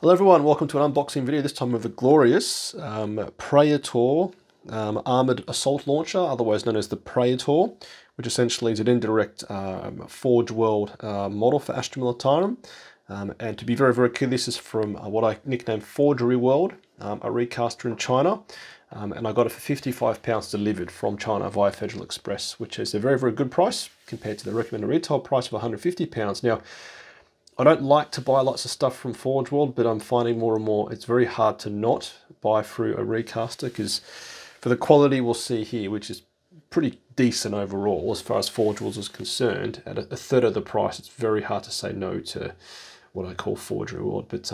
Hello everyone, welcome to an unboxing video, this time with a glorious Praetor Armored Assault Launcher, otherwise known as the Praetor, which essentially is an indirect Forgeworld model for Astra Militarum. And to be very, very clear, this is from what I nicknamed Forgeworld, a recaster in China. And I got it for £55 delivered from China via Federal Express, which is a very, very good price compared to the recommended retail price of £150. Now, I don't like to buy lots of stuff from Forgeworld, but I'm finding more and more it's very hard to not buy through a recaster, because for the quality we'll see here, which is pretty decent overall as far as Forgeworld is concerned, at a third of the price, it's very hard to say no to what I call Forgeworld. But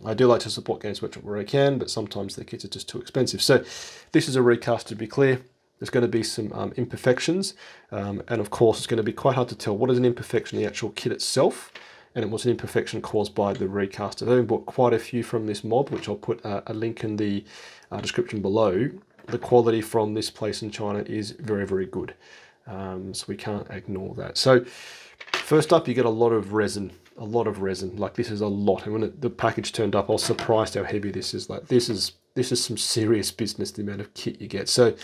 I do like to support Games Workshop where I can, but sometimes their kits are just too expensive. So this is a recaster, to be clear. There's going to be some imperfections, and of course it's going to be quite hard to tell what is an imperfection in the actual kit itself, and it was an imperfection caused by the recaster. I've bought quite a few from this mob, which I'll put a link in the description below. The quality from this place in China is very, very good, so we can't ignore that. So first up, you get a lot of resin. Like, this is a lot, and when the package turned up, I was surprised how heavy this is. Like, this is some serious business, the amount of kit you get. So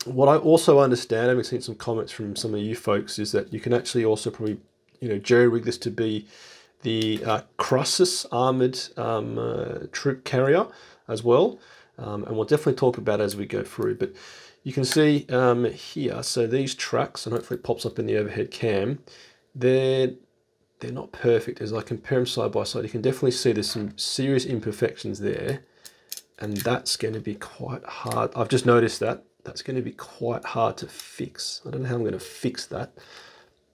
what I also understand, having seen some comments from some of you folks, is that you can actually also probably jerry rig this to be the Crussus armored troop carrier as well, and we'll definitely talk about it as we go through. But you can see here, so these tracks, and hopefully it pops up in the overhead cam, they're not perfect. As I compare them side by side, you can definitely see there's some serious imperfections there, and that's going to be quite hard. I've just noticed that's going to be quite hard to fix. I don't know how I'm going to fix that,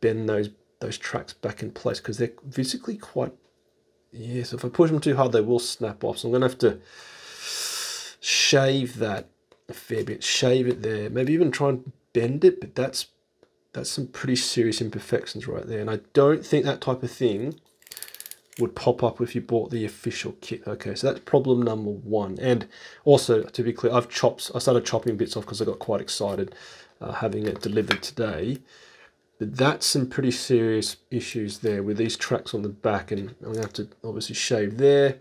bend those tracks back in place, because they're physically quite, so if I push them too hard they will snap off. So I'm going to have to shave that a fair bit, shave it there, maybe even try and bend it, but that's some pretty serious imperfections right there, and I don't think that type of thing would pop up if you bought the official kit. Okay, so that's problem number one. And also, to be clear, I started chopping bits off because I got quite excited having it delivered today. But that's some pretty serious issues there with these tracks on the back, and I'm going to have to obviously shave there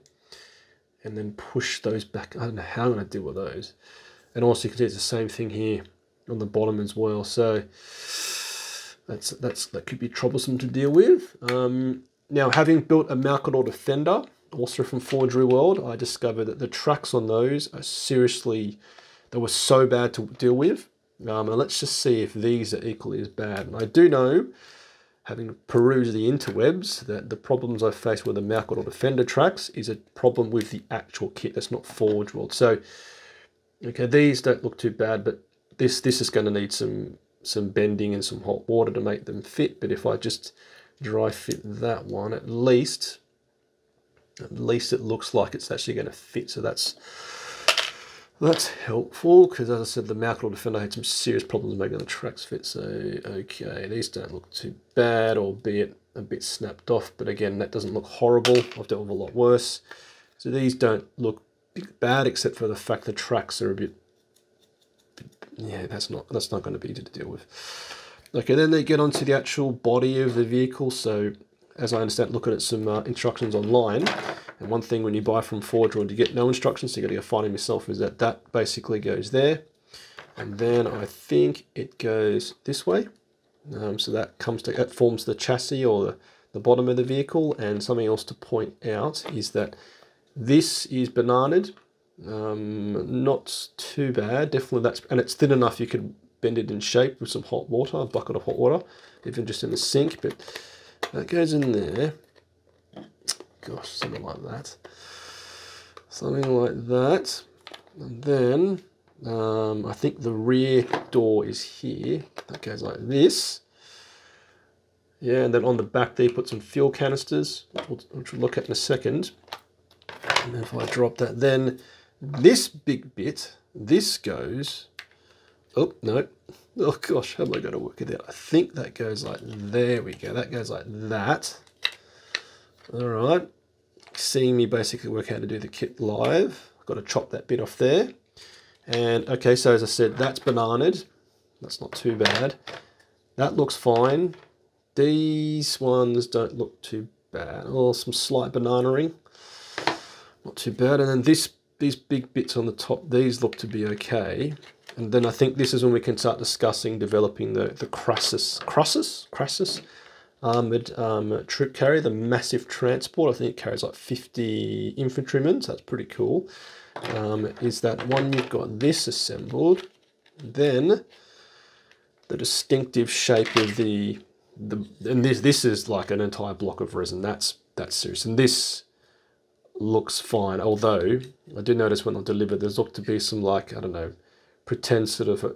and then push those back. I don't know how I'm going to deal with those. And also you can see it's the same thing here on the bottom as well. So that could be troublesome to deal with. Now, having built a Malkador Defender, also from Forgeworld, I discovered that the tracks on those are seriously, they were so bad to deal with. And let's just see if these are equally as bad. And I do know, having perused the interwebs, that the problems I faced with the Malkador Defender tracks is a problem with the actual kit. That's not Forgeworld. So, okay, these don't look too bad, but this is going to need some bending and some hot water to make them fit. But if I just dry fit that one, at least it looks like it's actually going to fit. So that's helpful, because as I said, the Malkador Defender had some serious problems making the tracks fit. So, okay, these don't look too bad, albeit a bit snapped off, but again, that doesn't look horrible. I've dealt with a lot worse. So these don't look bad, except for the fact the tracks are a bit, that's not going to be easy to deal with. Okay, then they get onto the actual body of the vehicle. So, as I understand, looking at some instructions online, and one thing when you buy from Forgeworld, you get no instructions, so you got to go find them yourself, is that basically goes there, and then I think it goes this way. So that forms the chassis, or the bottom of the vehicle. And something else to point out is that this is bananaed, not too bad, definitely and it's thin enough you could bend it in shape with some hot water, a bucket of hot water, even just in the sink. But that goes in there. Gosh, something like that. And then I think the rear door is here. That goes like this. Yeah, and then on the back there, put some fuel canisters, which we'll look at in a second. And if I drop that, then this big bit, this goes, oh no, oh gosh, how am I going to work it out? I think that goes like, there we go, that goes like that. All right, seeing me basically work out how to do the kit live, I've got to chop that bit off there. And okay, so as I said, that's bananaed, that's not too bad. That looks fine. These ones don't look too bad. Oh, some slight bananaing. not too bad. And then these big bits on the top, these look to be okay. And then I think this is when we can start discussing developing the Crassus armored troop carrier, the massive transport. I think it carries like 50 infantrymen, so that's pretty cool. Is that one you've got this assembled, then the distinctive shape of and this is like an entire block of resin. That's serious, and this looks fine. Although I did notice when I delivered, there's looked to be some, like, I don't know, pretend sort of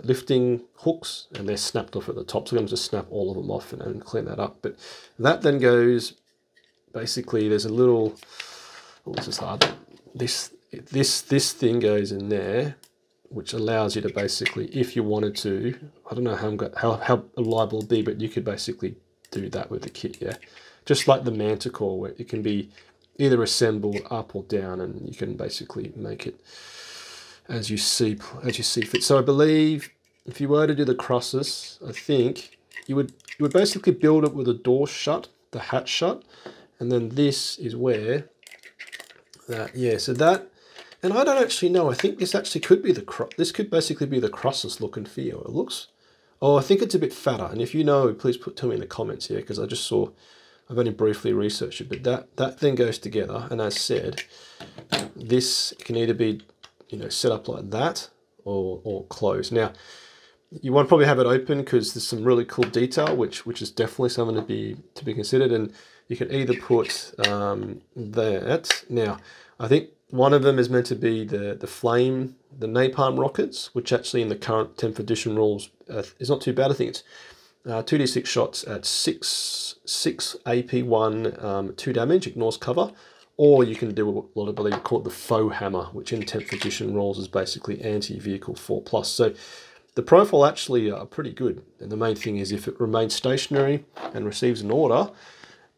lifting hooks, and they're snapped off at the top. So I'm going to just snap all of them off and clean that up. But that then goes, basically, there's a little, oh, this is hard. This thing goes in there, which allows you to basically, if you wanted to, I don't know how reliable it'll be, but you could basically do that with the kit, yeah. Just like the Manticore, where it can be either assembled up or down, and you can basically make it as you see fit. So I believe if you were to do the Crassus, I think you would basically build it with the door shut, the hatch shut, and then this is where that, yeah. So that, and I don't actually know. I think this actually could be this could basically be the Crassus look and feel. It looks. Oh, I think it's a bit fatter. And if you know, please tell me in the comments here, because I just saw. I've only briefly researched it, but that then goes together. And as said, this can either be, you know, set up like that or closed. Now, you want to probably have it open because there's some really cool detail, which is definitely something to be considered. And you can either put that. Now, I think one of them is meant to be the napalm rockets, which actually in the current 10th edition rules is not too bad. I think it's 2d6 shots at 6 AP1, 2 damage, ignores cover. Or you can do what I believe called the faux hammer, which in 10th edition rules is basically anti-vehicle 4+. So the profile actually are pretty good. And the main thing is if it remains stationary and receives an order,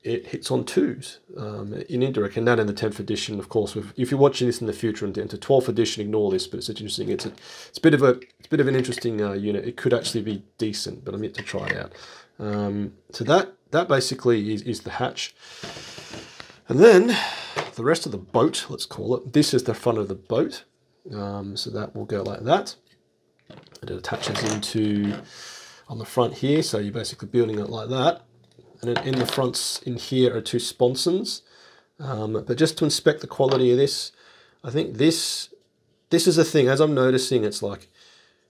it hits on 2s in indirect. And that in the 10th edition, of course, if you're watching this in the future and into 12th edition, ignore this, but it's interesting. It's a bit of an interesting unit. It could actually be decent, but I'm yet to try it out. So that basically is the hatch. And then the rest of the boat, let's call it, this is the front of the boat. So that will go like that. And it attaches into on the front here. So you're basically building it like that. And then in the fronts in here are 2 sponsons. But just to inspect the quality of this, I think this is the thing. As I'm noticing, it's like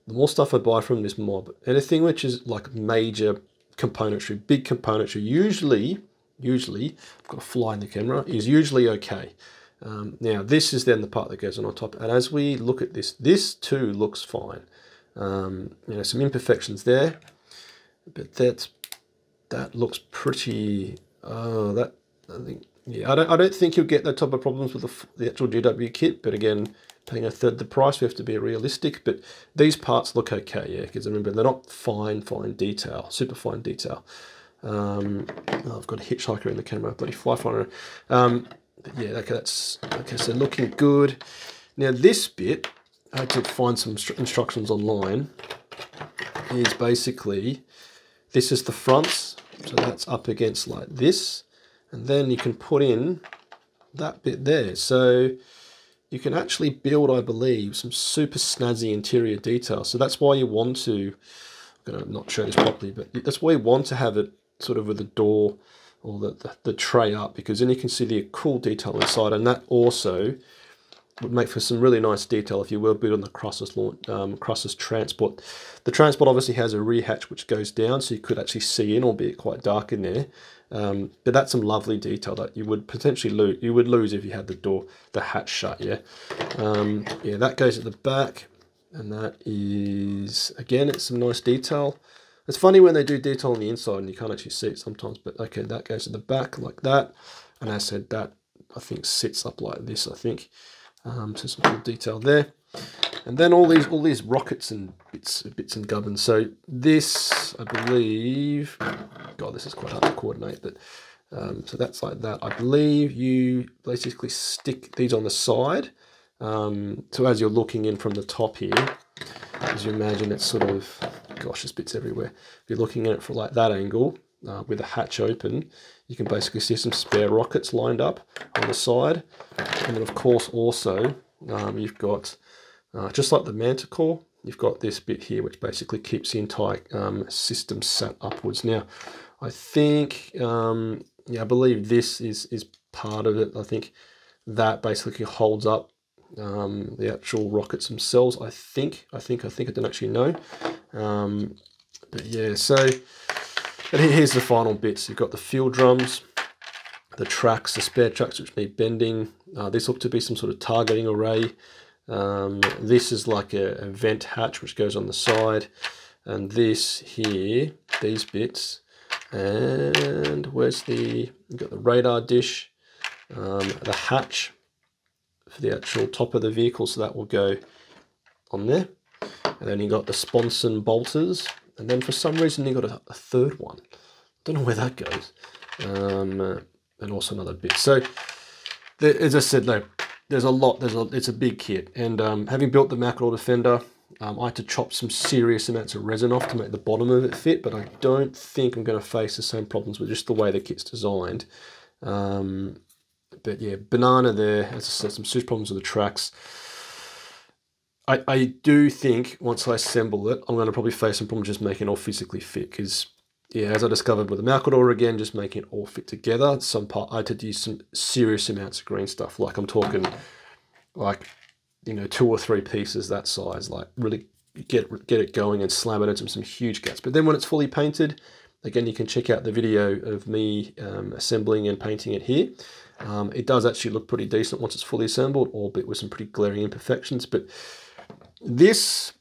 the more stuff I buy from this mob, anything which is like major componentry, big componentry, usually, I've got a fly in the camera, is usually okay. Now this is then the part that goes on top. And as we look at this too looks fine. You know, some imperfections there, but that looks pretty. I think, yeah, I don't think you'll get that type of problems with the actual GW kit. But again, paying a third the price, we have to be realistic. But these parts look okay, yeah, because remember they're not fine detail, super fine detail. I've got a hitchhiker in the camera, bloody fly finder. But yeah, okay, so looking good. Now this bit, I had to find some instructions online. Is basically, this is the fronts, so that's up against like this, and then you can put in that bit there. So you can actually build, I believe, some super snazzy interior detail. So that's why you want to, I'm going to not show this properly, but that's why you want to have it sort of with the door or the tray up, because then you can see the cool detail inside, and that also would make for some really nice detail if you were building the Crassus transport. The transport obviously has a rear hatch which goes down, so you could actually see in, albeit quite dark in there. But that's some lovely detail that you would potentially lose. You would lose if you had the hatch shut. Yeah, yeah. That goes at the back, and that is again, it's some nice detail. It's funny when they do detail on the inside and you can't actually see it sometimes. But okay, that goes at the back like that, and as I said, that I think sits up like this. I think. So some cool detail there, and then all these rockets and bits and gubbins. So this, I believe, God, this is quite hard to coordinate, but so that's like that. I believe you basically stick these on the side. So as you're looking in from the top here, as you imagine, it's sort of, gosh, there's bits everywhere. If you're looking at it from like that angle, with the hatch open, you can basically see some spare rockets lined up on the side. And then of course also you've got, just like the Manticore, you've got this bit here which basically keeps the entire system sat upwards. Now I think, yeah, I believe this is part of it. I think that basically holds up the actual rockets themselves. I think I don't actually know, but yeah. So, but here's the final bits. You've got the fuel drums, the tracks, the spare tracks which need bending. This looked to be some sort of targeting array. This is like a vent hatch which goes on the side, and this here, these bits, and where's the, you've got the radar dish, the hatch for the actual top of the vehicle, so that will go on there. And then you got the sponson bolters, and then for some reason you got a third one. Don't know where that goes. And also another bit. So as I said, no, there's a lot. It's a big kit, and having built the Mackerel Defender, I had to chop some serious amounts of resin off to make the bottom of it fit, but I don't think I'm going to face the same problems with just the way the kit's designed. But yeah, banana there, as I said, some serious problems with the tracks. I do think once I assemble it, I'm going to probably face some problems just making it all physically fit, because yeah, as I discovered with the Malcador again, just making it all fit together, I had to use some serious amounts of green stuff. Like I'm talking like, you know, 2 or 3 pieces that size, like really get it going and slam it into some huge guts. But then when it's fully painted, again, you can check out the video of me assembling and painting it here. It does actually look pretty decent once it's fully assembled, albeit with some pretty glaring imperfections. But this,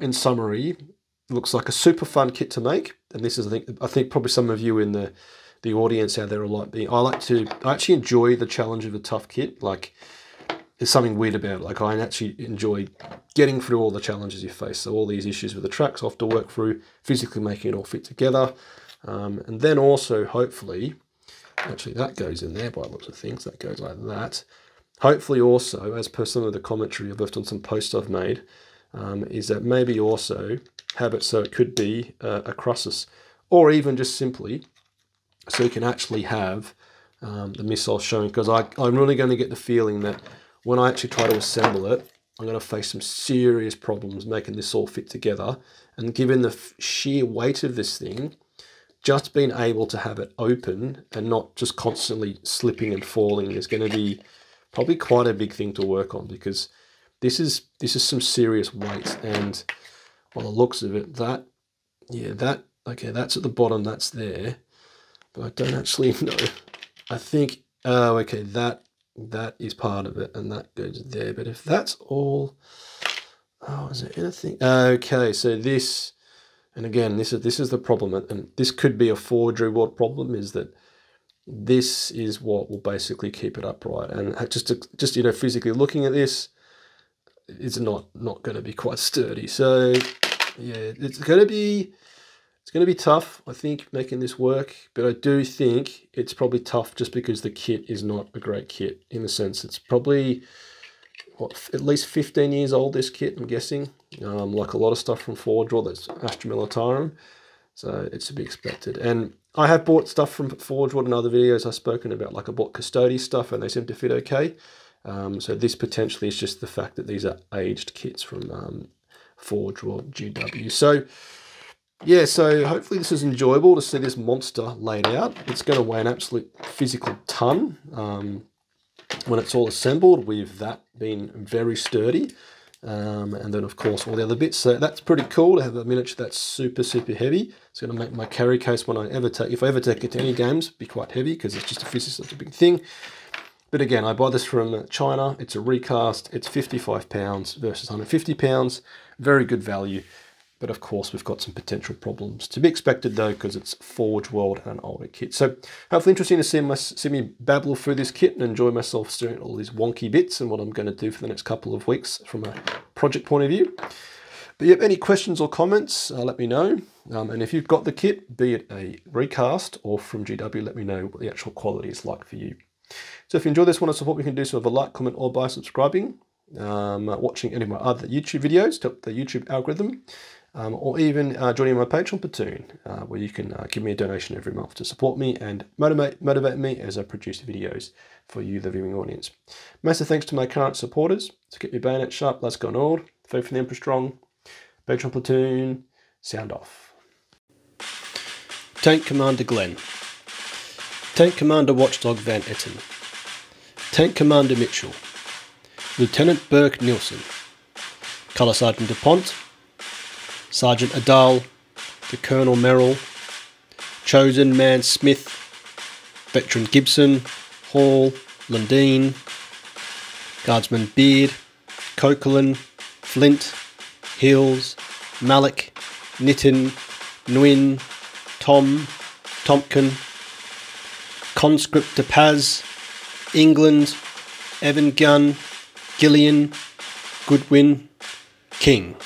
in summary, looks like a super fun kit to make. And this is, I think probably some of you in the audience out there are like me. I actually enjoy the challenge of a tough kit. Like, there's something weird about it. Like, I actually enjoy getting through all the challenges you face. So all these issues with the tracks I have to work through, physically making it all fit together. And then also, hopefully, actually that goes in there by lots of things. That goes like that. Hopefully also, as per some of the commentary I've left on some posts I've made, is that maybe also have it so it could be a Crussus, or even just simply so you can actually have the missile showing, because I'm really going to get the feeling that when I actually try to assemble it, I'm going to face some serious problems making this all fit together. And given the sheer weight of this thing, just being able to have it open and not just constantly slipping and falling is going to be probably quite a big thing to work on, because this is some serious weight. And by the looks of it, okay, that's at the bottom, that's there, but I don't actually know. I think, oh, okay, that is part of it, and that goes there. But if that's all, oh, is there anything? Okay, so this, and again, this is the problem, and this could be a Forgeworld problem, is that this is what will basically keep it upright. And just you know, physically looking at this, it's not going to be quite sturdy. So yeah, it's going to be tough, I think, making this work. But I do think it's probably tough just because the kit is not a great kit, in the sense it's probably at least 15 years old, this kit, I'm guessing. Like a lot of stuff from Forgeworld, that's Astra Militarum. So it's to be expected. And I have bought stuff from Forgeworld in other videos I've spoken about. Like I bought Custody stuff and they seem to fit okay. So this potentially is just the fact that these are aged kits from Forgeworld GW. So yeah, so hopefully this is enjoyable to see this monster laid out. It's going to weigh an absolute physical ton when it's all assembled, with that being very sturdy. And then of course all the other bits. So that's pretty cool to have a miniature that's super heavy. It's going to make my carry case when if I ever take it to any games, be quite heavy, because it's just such a big thing. But again, I buy this from China. It's a recast. It's £55 versus £150. Very good value. But of course, we've got some potential problems to be expected though, because it's Forgeworld and an older kit. So hopefully interesting to see me babble through this kit and enjoy myself staring at all these wonky bits and what I'm going to do for the next couple of weeks from a project point of view. But yeah, any questions or comments, let me know. And if you've got the kit, be it a recast or from GW, let me know what the actual quality is like for you. So if you enjoy this, want to support, we can do so with a like, comment, or by subscribing. watching any of my other YouTube videos to help the YouTube algorithm, or even joining my Patreon platoon, where you can give me a donation every month to support me and motivate me as I produce videos for you, the viewing audience. Massive thanks to my current supporters. To keep your bayonet sharp, let's go Nord. Faith for the Emperor strong. Patreon platoon, sound off. Tank Commander Glenn. Tank Commander Watchdog Van Etten. Tank Commander Mitchell. Lieutenant Burke Nielsen. Colour Sergeant DuPont. Sergeant Adal. The Colonel Merrill. Chosen Man Smith. Veteran Gibson. Hall. Lundeen. Guardsman Beard. Coquelin. Flint. Hills. Malik. Nitin. Nguyen. Tom. Tompkin. Conscript de Paz. England. Evan Gunn. Gillian. Goodwin. King.